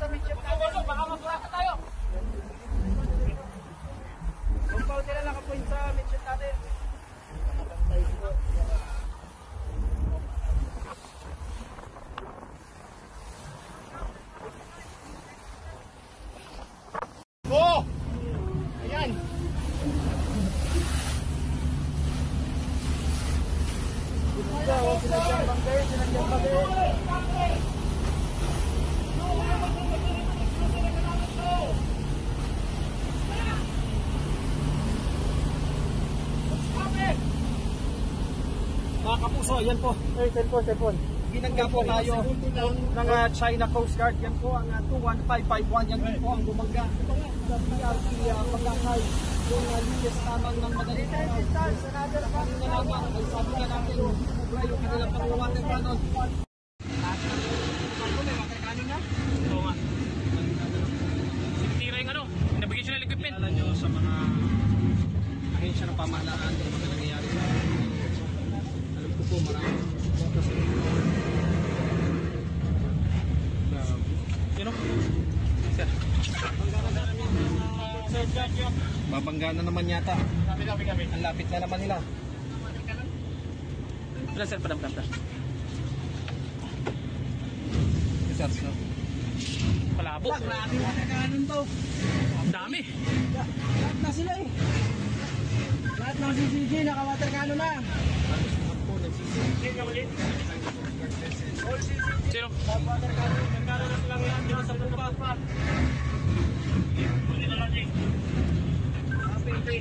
sa mission natin. Baka mapuraka tayo. Compound nila nakapoint sa mission natin. Oh! Ayan! Sinadyang bangkay, sinadyang bangkay. Mga kapuso, yan po. Ay, cellphone. Binangga po tayo ng China Coast Guard. Yan po ang 21551. Yan po ang bumangga sa PRP pagkakay. Yung linis lamang ng madaling araw. Kanina lamang ay sabi na natin yung kanilang pang-water cannon. Oo nga. Sinitira yung ano, navigational equipment. Alam nyo sa mga ahensya ng pamahalaan yung mga nangyayari sa akin. Alam ko po marami. Yun o. Sir. Babangga na naman yata. Ang lapit na naman nila. Padam, sir. Padam. Research, no? Palabo. Grabe na kanon to. Ang dami. Lahat na sila eh. Lahat ng CCG naka-water cannon na. Sino? Water cannon. Nagkaroon na silang lahat dyan sa bumba. Happy